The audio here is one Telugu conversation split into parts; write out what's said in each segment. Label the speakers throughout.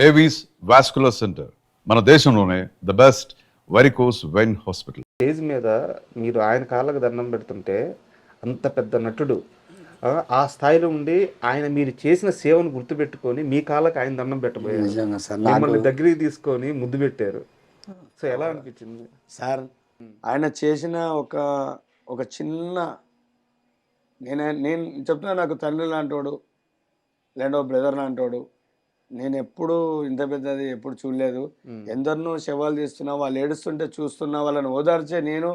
Speaker 1: ఏవీస్ వాస్కులర్ సెంటర్ మన దేశంలోనే the best varicose vein hospital.
Speaker 2: Stage మీద మీరు ఆయన కాళ్ళకు దండం పెడుతుంటే అంత పెద్ద నటుడు ఆ స్థాయిలో ఉండి ఆయన మీరు చేసిన సేవను గుర్తుపెట్టుకొని మీ కాళ్ళకి ఆయన దండం పెట్టబోయారు.
Speaker 3: నిజంగా సార్,
Speaker 2: మిమ్మల్ని దగ్గరికి తీసుకొని ముద్దు పెట్టారు. సో ఎలా అనిపించింది
Speaker 3: సార్? ఆయన చేసిన ఒక చిన్న నేను చెప్తున్నా, నాకు తండ్రి లాంటోడు, లేదంటే బ్రదర్ లాంటోడు. నేను ఎప్పుడు ఇంత పెద్దది ఎప్పుడు చూడలేదు. ఎందరినో శవాలు తీస్తున్నా, వాళ్ళు ఏడుస్తుంటే చూస్తున్నా, వాళ్ళని ఓదార్చే నేను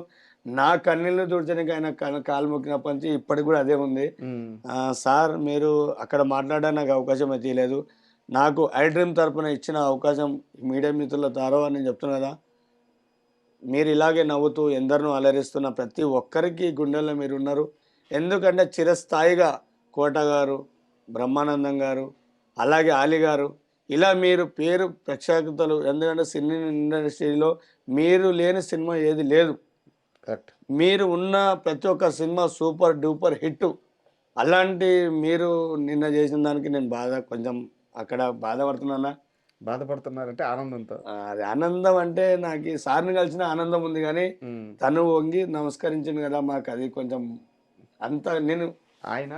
Speaker 3: నా కన్నీళ్ళు తుడిచడానికి ఆయన కాలు మొక్కినప్పటి నుంచి ఇప్పటికి కూడా అదే ఉంది. సార్, మీరు అక్కడ మాట్లాడడానికి నాకు అవకాశం అయితే లేదు. నాకు ఐ డ్రీమ్ తరపున ఇచ్చిన అవకాశం మీడియా మిత్రుల ద్వారా నేను చెప్తున్నా కదా, మీరు ఇలాగే నవ్వుతూ ఎందరినో అలరిస్తున్న ప్రతి ఒక్కరికి గుండెల్లో మీరు ఉన్నారు. ఎందుకంటే చిరస్థాయిగా కోట గారు, బ్రహ్మానందం గారు, అలాగే ఆలి గారు, ఇలా మీరు పేరు ప్రఖ్యాతలు. ఎందుకంటే సినీ ఇండస్ట్రీలో మీరు లేని సినిమా ఏది లేదు.
Speaker 2: కరెక్ట్.
Speaker 3: మీరు ఉన్న ప్రతి ఒక్క సినిమా సూపర్ డూపర్ హిట్. అలాంటి మీరు నిన్న చేసిన దానికి నేను కొంచెం అక్కడ బాధపడుతున్నా.
Speaker 2: బాధపడుతున్నారంటే ఆనందంతో.
Speaker 3: అది ఆనందం అంటే నాకు సార్ని కలిసిన ఆనందం ఉంది, కానీ తను వంగి నమస్కరించింది కదా, మాకు అది కొంచెం అంత. నేను
Speaker 2: ఆయన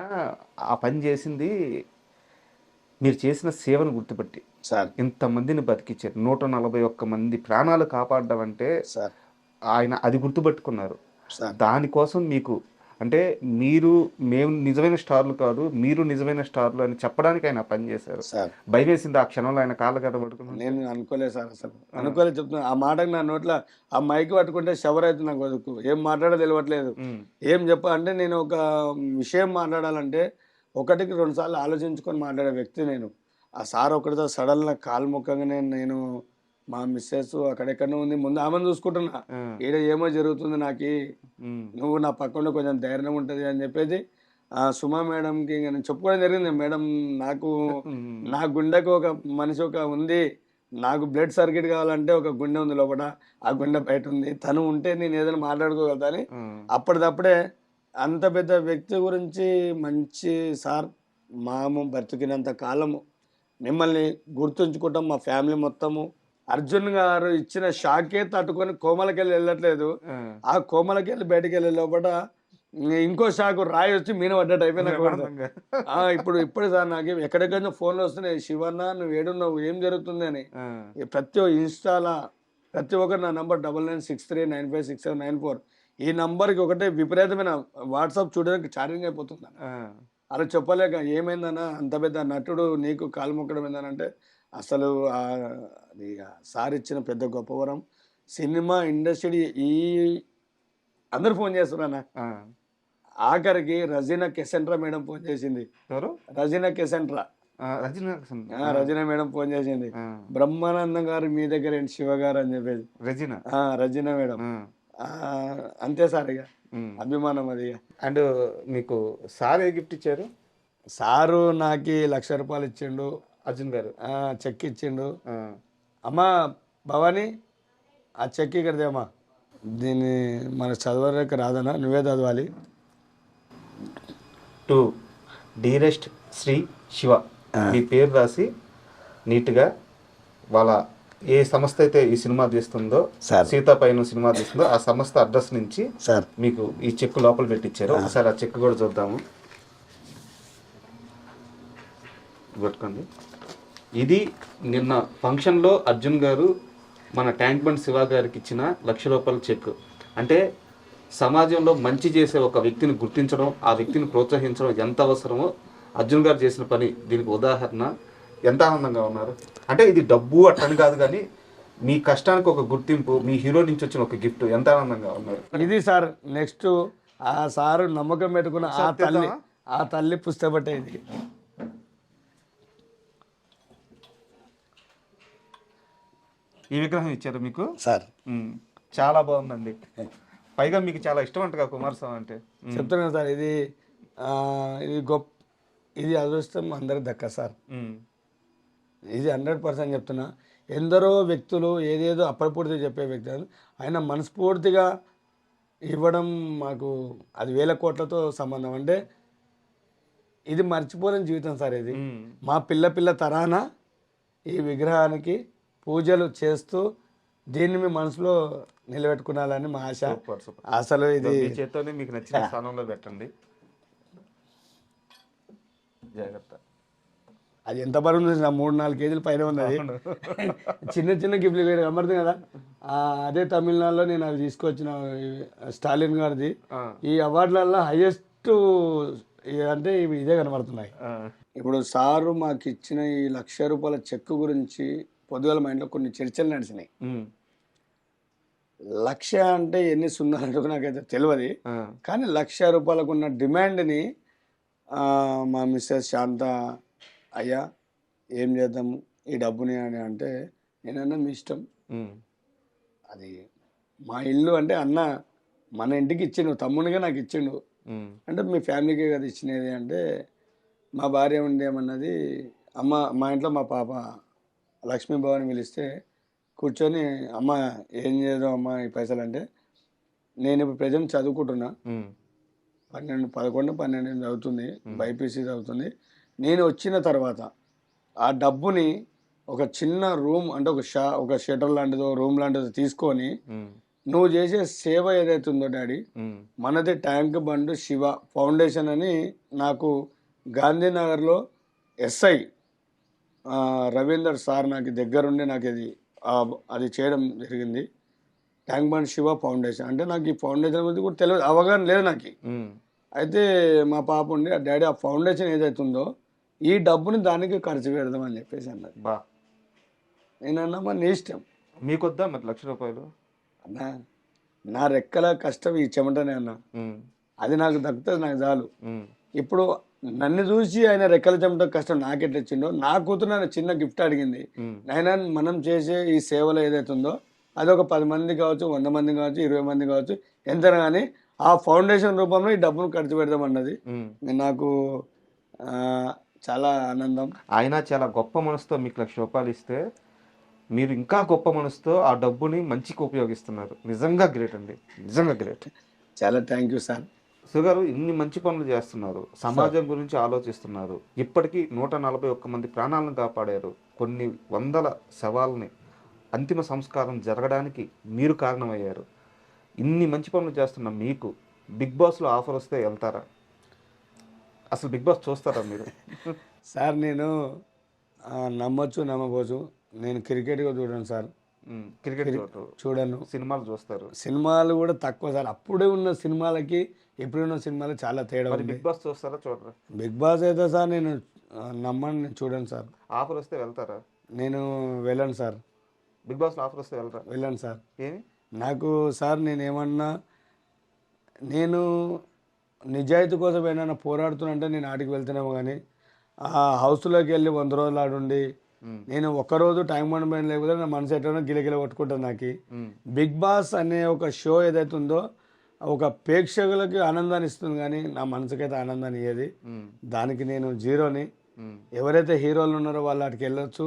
Speaker 2: ఆ పని చేసింది మీరు చేసిన సేవను గుర్తుపట్టి
Speaker 3: సార్
Speaker 2: ఇంతమందిని బతికించారు. 141 మంది ప్రాణాలు కాపాడడం అంటే
Speaker 3: సార్
Speaker 2: ఆయన అది గుర్తుపెట్టుకున్నారు.
Speaker 3: సార్
Speaker 2: దానికోసం మీకు అంటే మేము నిజమైన స్టార్లు కాదు, మీరు నిజమైన స్టార్లు అని చెప్పడానికి ఆయన పని చేశారు.
Speaker 3: సార్
Speaker 2: భయం వేసింది ఆ క్షణంలో ఆయన కాళ్ళ గడ్డ పట్టుకున్నాను.
Speaker 3: నేను అనుకోలేదు సార్, అసలు అనుకోలేదు. చెప్తున్నా, ఆ మాటకు నా నోట్లో ఆ మైక్ పట్టుకుంటే షవర్ అయితే నాకు వదుకు ఏం మాట్లాడో తెలియట్లేదు. ఏం అంటే నేను ఒక విషయం మాట్లాడాలంటే 1కి 2 సార్లు ఆలోచించుకొని మాట్లాడే వ్యక్తి నేను. ఆ సార్ ఒకటితో సడన్గా కాలు ముఖంగానే నేను మా మిస్సెస్ అక్కడెక్కడో ఉంది, ముందు ఆమెను చూసుకుంటున్నా, ఈడ ఏమో జరుగుతుంది, నాకు నువ్వు నా పక్కన కొంచెం ధైర్యం ఉంటుంది అని చెప్పేసి సుమా మేడంకి నేను చెప్పుకోవడం జరిగింది. మేడం, నా గుండెకు ఒక మనిషి ఉంది, నాకు బ్లడ్ సర్క్యూట్ కావాలంటే ఒక గుండె ఉంది లోపల, ఆ గుండె బయట ఉంది, తను ఉంటే నేను ఏదైనా మాట్లాడుకోగలుగుతాను. అప్పటిదప్పుడే అంత పెద్ద వ్యక్తి గురించి మంచి సార్, మాము బ్రతికినంత కాలము మిమ్మల్ని గుర్తుంచుకుంటాం, మా ఫ్యామిలీ మొత్తము. అర్జున్ గారు ఇచ్చిన షాకే తట్టుకొని కోమలకెళ్ళి వెళ్ళట్లేదు. ఆ కోమలకెళ్ళి బయటకు వెళ్ళే లోపల ఇంకో షాకు రాయి వచ్చి మీన పడ్డట్టు అయిపోయినా. ఇప్పుడు సార్ నాకు ఎక్కడెక్కడ ఫోన్లు వస్తున్నాయి, శివన్న నువ్వు ఏడున్నావు, ఏం జరుగుతుంది అని. ప్రతి ఇన్స్టాలా ప్రతి ఒక్కరు నా నంబర్ 9963956794 ఈ నంబర్కి ఒకటే విపరీతమైన వాట్సాప్ చూడడానికి చార్జింగ్ అయిపోతుంది. అలా చెప్పలేక ఏమైందన్నా, అంత పెద్ద నటుడు నీకు కాలు మొక్కడం ఏందనంటే అసలు అది సార్ ఇచ్చిన పెద్ద గొప్ప వరం. సినిమా ఇండస్ట్రీ అందరు ఫోన్ చేస్తున్నా. ఆఖరికి రజీనా కెసెంట్రా మేడం ఫోన్ చేసింది. రజీనా కెసెంట్రా రజీనా మేడం ఫోన్ చేసింది. బ్రహ్మానందం గారు మీ దగ్గర ఏంటి శివ గారు అని చెప్పేసి రజీనా మేడం. అంతే సార్, ఇక అభిమానం అది.
Speaker 2: అండ్ మీకు సార్ ఏ గిఫ్ట్ ఇచ్చారు?
Speaker 3: సారు నాకు 1,00,000 రూపాయలు ఇచ్చిండు.
Speaker 2: అర్జున్ గారు
Speaker 3: చెక్ ఇచ్చిండు. అమ్మా భవానీ, ఆ చెక్ ఇక్కడదేమ్మా, దీన్ని మనకు చదవలేక రాదన్నా, నువ్వే చదవాలి.
Speaker 2: టు డీరెస్ట్ శ్రీ శివ మీ పేరు రాసి నీట్గా వాళ్ళ ఏ సంస్థ అయితే ఈ సినిమా తీస్తుందో, సీతా పైన సినిమా తీస్తుందో ఆ సంస్థ అడ్రస్ నుంచి మీకు ఈ చెక్ లోపల పెట్టించారు. ఒకసారి ఆ చెక్ కూడా చూద్దాము. పట్టుకోండి. ఇది నిన్న ఫంక్షన్లో అర్జున్ గారు మన ట్యాంక్ బండ్ శివ గారికి ఇచ్చిన 1,00,000 రూపాయల చెక్. అంటే సమాజంలో మంచి చేసే ఒక వ్యక్తిని గుర్తించడం, ఆ వ్యక్తిని ప్రోత్సహించడం ఎంత అవసరమో అర్జున్ గారు చేసిన పని దీనికి ఉదాహరణ. ఎంత ఆనందంగా ఉన్నారు అంటే, ఇది డబ్బు అట్టని కాదు, కానీ మీ కష్టానికి ఒక గుర్తింపు, మీ హీరో నుంచి వచ్చిన ఒక గిఫ్ట్. ఎంత ఆనందంగా ఉన్నారు.
Speaker 3: ఇది సార్ నెక్స్ట్ ఆ సారు నమ్మకం పెట్టుకున్న ఆ తల్లి పుస్తకం. ఇది
Speaker 2: ఈ విగ్రహం ఇచ్చారు మీకు
Speaker 3: సార్,
Speaker 2: చాలా బాగుందండి. పైగా మీకు చాలా ఇష్టం అంటగా కుమారస్వామి అంటే.
Speaker 3: చెప్తున్నాను సార్, ఇది గొప్ప, ఇది అదృష్టం అందరికి దక్క సార్. ఇది 100% చెప్తున్నా. ఎందరో వ్యక్తులు ఏదేదో అప్పటిపూర్తిగా చెప్పే వ్యక్తులు ఆయన మనస్ఫూర్తిగా ఇవ్వడం మాకు అది 1,000 కోట్లతో సంబంధం. అంటే ఇది మర్చిపోలేని జీవితం సార్. ఇది మా పిల్ల తరాన ఈ విగ్రహానికి పూజలు చేస్తూ దీన్ని మీ మనసులో నిలబెట్టుకున్నాలని మా ఆశ.
Speaker 2: Super super.
Speaker 3: అసలు ఇది
Speaker 2: మీ చేత్తోనే మీకు నచ్చిన స్థానంలో పెట్టండి. జాగ్రత్త.
Speaker 3: అది ఎంత బరువు ఉంది, 3-4 కేజీల పైన ఉన్నది. చిన్న చిన్న గిఫ్ట్లు కనబడుతుంది కదా, అదే తమిళనాడులో నేను అది తీసుకొచ్చిన స్టాలిన్ గారిది. ఈ అవార్డులలో హైయెస్ట్ అంటే ఇదే కనబడుతున్నాయి. ఇప్పుడు సారు మాకు ఇచ్చిన ఈ ₹1,00,000 చెక్ గురించి పొద్దుగల మైండ్లో కొన్ని చర్చలు నడిచినాయి. 1,00,000 అంటే ఎన్ని సున్నాలు నాకైతే తెలియదు, కానీ ₹1,00,000 ఉన్న డిమాండ్ని మా మిస్సెస్ శాంత, అయ్యా ఏం చేద్దాం ఈ డబ్బుని అని అంటే, నేనన్నా మీ ఇష్టం, అది మా ఇల్లు అంటే అన్న మన ఇంటికి ఇచ్చిండు, తమ్మునిగా నాకు ఇచ్చిండు అంటే మీ ఫ్యామిలీకే కదా ఇచ్చినది అంటే, మా భార్య ఉండేమన్నది, అమ్మ మా ఇంట్లో మా పాప లక్ష్మీభవన్ పిలిస్తే కూర్చొని, అమ్మ ఏం చేద్దాం అమ్మ ఈ పైసలు అంటే, నేను ఇప్పుడు ప్రజెంట్ చదువుకుంటున్నా, 11-12 చదువుతుంది, బైపీసీ చదువుతుంది. నేను వచ్చిన తర్వాత ఆ డబ్బుని ఒక చిన్న రూమ్ అంటే ఒక షటర్ లాంటిదో రూమ్ లాంటిదో తీసుకొని, నువ్వు చేసే సేవ ఏదైతే ఉందో డాడీ, మనది ట్యాంక్ బండ్ శివ ఫౌండేషన్ అని నాకు గాంధీనగర్లో ఎస్ఐ రవీందర్ సార్ నాకు దగ్గరుండి నాకు అది చేయడం జరిగింది. ట్యాంక్ బండ్ శివ ఫౌండేషన్ అంటే నాకు ఈ ఫౌండేషన్ గురించి కూడా తెలియదు, అవగాహన లేదు నాకు. అయితే మా పాప ఉండి, డాడీ ఆ ఫౌండేషన్ ఏదైతే ఉందో ఈ డబ్బుని దానికి ఖర్చు పెడదామని చెప్పేసి అన్నది. నేనన్నా నీ ఇష్టం,
Speaker 2: మీకొద్దా మరి ₹1,00,000?
Speaker 3: అన్నా నా రెక్కల కష్టం ఈ చెమటనే అన్న, అది నాకు దక్కుతుంది, నాకు చాలు. ఇప్పుడు నన్ను చూసి ఆయన రెక్కల చెమట కష్టం నాకెట్లా ఇచ్చిండో, నా కూతురు నన్ను చిన్న గిఫ్ట్ అడిగింది. నాయన మనం చేసే ఈ సేవలు ఏదైతే ఉందో అది ఒక 10 మంది కావచ్చు, 100 మంది కావచ్చు, 20 మంది కావచ్చు, ఎంతైనా కానీ ఆ ఫౌండేషన్ రూపంలో ఈ డబ్బును ఖర్చు పెడదామన్నది. నాకు చాలా ఆనందం.
Speaker 2: ఆయన చాలా గొప్ప మనసుతో మీకు ₹1,00,000 ఇస్తే, మీరు ఇంకా గొప్ప మనసుతో ఆ డబ్బుని మంచికి ఉపయోగిస్తున్నారు. నిజంగా గ్రేట్ అండి, నిజంగా గ్రేట్.
Speaker 3: చాలా థ్యాంక్ యూ సార్.
Speaker 2: సుగారు ఇన్ని మంచి పనులు చేస్తున్నారు, సమాజం గురించి ఆలోచిస్తున్నారు. ఇప్పటికీ 141 మంది ప్రాణాలను కాపాడారు, కొన్ని వందల శవాలని అంతిమ సంస్కారం జరగడానికి మీరు కారణమయ్యారు. ఇన్ని మంచి పనులు చేస్తున్న మీకు బిగ్ బాస్లో ఆఫర్ వస్తే వెళ్తారా? అసలు బిగ్ బాస్ చూస్తారా మీరు?
Speaker 3: సార్ నేను నమ్మొచ్చు నమ్మబోచ్చు, నేను క్రికెట్గా చూడను సార్.
Speaker 2: క్రికెట్
Speaker 3: చూడను,
Speaker 2: సినిమాలు చూస్తారు.
Speaker 3: సినిమాలు కూడా తక్కువ సార్. అప్పుడే ఉన్న సినిమాలకి ఇప్పుడున్న సినిమాలకి చాలా తేడా ఉంది.
Speaker 2: బిగ్ బాస్ చూస్తారా చూడరా?
Speaker 3: బిగ్ బాస్ అయితే సార్ నేను నమ్మను, నేను చూడను సార్.
Speaker 2: ఆఫర్ వస్తే వెళ్తారా?
Speaker 3: నేను వెళ్ళను సార్.
Speaker 2: బిగ్ బాస్లో ఆఫర్ వస్తే వెళ్తారా?
Speaker 3: వెళ్ళను సార్.
Speaker 2: ఏమి
Speaker 3: నాకు సార్ నేనేమన్నా, నేను నిజాయితీ కోసం ఏమైనా పోరాడుతున్నంటే నేను ఆడికి వెళ్తున్నామో, కానీ ఆ హౌస్లోకి వెళ్ళి 100 రోజులు ఆడుండి నేను ఒక్కరోజు టైం మండపం లేకపోతే నా మనసు ఎట్లా గిలగిల కొట్టుకుంటాను. నాకు బిగ్ బాస్ అనే ఒక షో ఏదైతే ఉందో ఒక ప్రేక్షకులకి ఆనందాన్ని ఇస్తుంది, కానీ నా మనసుకైతే ఆనందాన్ని ఇయ్యేది. దానికి నేను జీరోని. ఎవరైతే హీరోలు ఉన్నారో వాళ్ళు వాటికి వెళ్ళొచ్చు,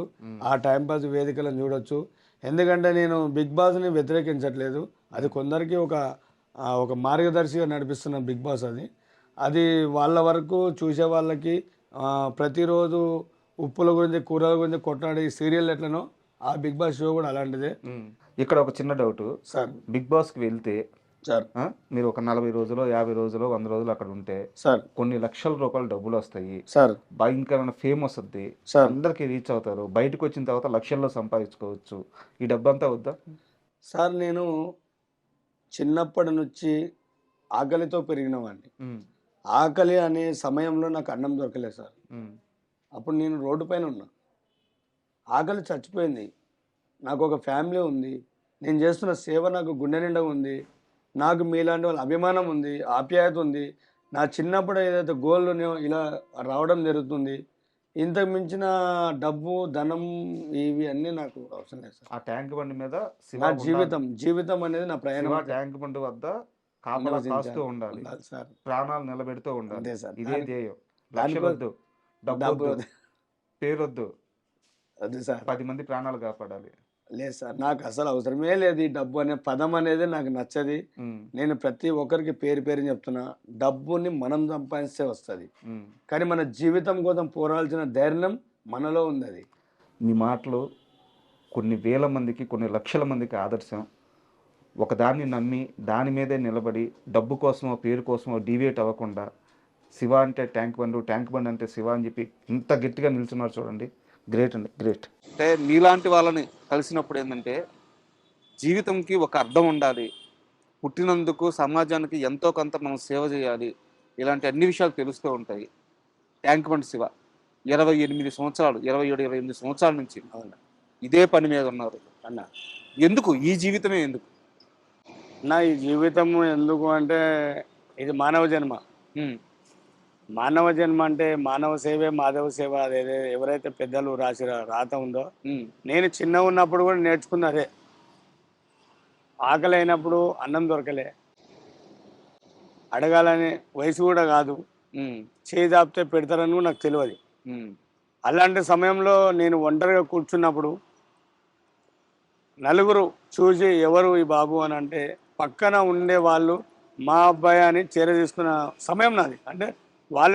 Speaker 3: ఆ టైంపాస్ వేదికలను చూడొచ్చు. ఎందుకంటే నేను బిగ్ బాస్ని వ్యతిరేకించట్లేదు, అది కొందరికి ఒక మార్గదర్శిగా నడిపిస్తున్న బిగ్ బాస్. అది వాళ్ళ వరకు చూసే వాళ్ళకి ప్రతిరోజు ఉప్పుల గురించి కూరల గురించి కొట్లాడే సీరియల్ ఎట్లనో ఆ బిగ్ బాస్ షో కూడా అలాంటిదే.
Speaker 2: ఇక్కడ ఒక చిన్న డౌట్
Speaker 3: సార్,
Speaker 2: బిగ్ బాస్కి వెళ్తే
Speaker 3: సార్
Speaker 2: మీరు ఒక 40 రోజులు 50 రోజులు 100 రోజులు అక్కడ ఉంటే
Speaker 3: సార్
Speaker 2: కొన్ని ₹1,00,000 డబ్బులు వస్తాయి
Speaker 3: సార్,
Speaker 2: భయంకరమైన ఫేమ్ వస్తుంది, అందరికి రీచ్ అవుతారు, బయటకు వచ్చిన తర్వాత లక్షల్లో సంపాదించుకోవచ్చు. ఈ డబ్బు అంతా వద్దా
Speaker 3: సార్? నేను చిన్నప్పటి నుంచి ఆకలితో పెరిగిన వాడిని. ఆకలి అనే సమయంలో నాకు అన్నం దొరకలేదు సార్. అప్పుడు నేను రోడ్డు పైన ఉన్నా, ఆకలి చచ్చిపోయింది. నాకు ఒక ఫ్యామిలీ ఉంది, నేను చేస్తున్న సేవ నాకు గుండె నిండా ఉంది, నాకు మీలాంటి వాళ్ళ అభిమానం ఉంది, ఆప్యాయత ఉంది. నా చిన్నప్పుడు ఏదైతే గోల్ ఇలా రావడం జరుగుతుంది. ఇంతకు మించిన డబ్బు ధనం ఇవి అన్నీ నాకు అవసరం లేదు సార్.
Speaker 2: ఆ ట్యాంక్ బండి మీద
Speaker 3: నా జీవితం అనేది నా ప్రయాణం.
Speaker 2: ట్యాంక్ బండి వద్ద కాపలా కాస్తూ ఉండాలి
Speaker 3: సార్,
Speaker 2: ప్రాణాలు నిలబెడుతూ ఉండాలి. ఇదే ధ్యేయం. లక్షలొద్దు, డబ్బు పేరొద్దు,
Speaker 3: అదే సార్,
Speaker 2: 10 మంది ప్రాణాలు కాపాడాలి.
Speaker 3: లేదు సార్, నాకు అసలు అవసరమే లేదు ఈ డబ్బు అనే పదం అనేది నాకు నచ్చది. నేను ప్రతి ఒక్కరికి పేరు చెప్తున్నా, డబ్బుని మనం సంపాదిస్తే వస్తుంది, కానీ మన జీవితం కోసం పోరాల్సిన ధైర్యం మనలో ఉంది. అది
Speaker 2: మీ మాటలు కొన్ని వేల మందికి, కొన్ని లక్షల మందికి ఆదర్శం. ఒకదాన్ని నమ్మి దాని మీదే నిలబడి డబ్బు కోసమో పేరు కోసమో డీవియేట్ అవ్వకుండా శివ అంటే ట్యాంక్ బండ్ అంటే శివ అని చెప్పి ఇంత గట్టిగా నిల్చున్నారు చూడండి. గ్రేట్ అండి, గ్రేట్. అంటే మీలాంటి వాళ్ళని కలిసినప్పుడు ఏంటంటే జీవితంకి ఒక అర్థం ఉండాలి, పుట్టినందుకు సమాజానికి ఎంతో కొంత మనం సేవ చేయాలి, ఇలాంటి అన్ని విషయాలు తెలుస్తూ ఉంటాయి. ట్యాంక్ బండ్ శివ 28 సంవత్సరాలు, 27, 28 సంవత్సరాల నుంచి
Speaker 3: అవును
Speaker 2: ఇదే పని మీద ఉన్నారు.
Speaker 3: అన్న.
Speaker 2: ఎందుకు ఈ జీవితమే ఎందుకు?
Speaker 3: నా ఈ జీవితం ఎందుకు అంటే ఇది మానవ జన్మ.
Speaker 2: ఉమ్,
Speaker 3: మానవ జన్మ అంటే మానవ సేవే మాధవ సేవ. అదేదే ఎవరైతే పెద్దలు రాసిన రాత ఉందో,
Speaker 2: ఉమ్,
Speaker 3: నేను చిన్న ఉన్నప్పుడు కూడా నేర్చుకున్న అదే. ఆకలి అయినప్పుడు అన్నం దొరకలే, అడగాలనే వయసు కూడా కాదు,
Speaker 2: ఉమ్,
Speaker 3: చేయి దాపితే పెడతారని కూడా నాకు తెలియదు.
Speaker 2: ఉమ్,
Speaker 3: అలాంటి సమయంలో నేను ఒంటరిగా కూర్చున్నప్పుడు నలుగురు చూసి ఎవరు ఈ బాబు అని అంటే పక్కన ఉండే వాళ్ళు మా అబ్బాయి అని చర్య తీసుకున్న సమయం నాది. అంటే వాళ్ళు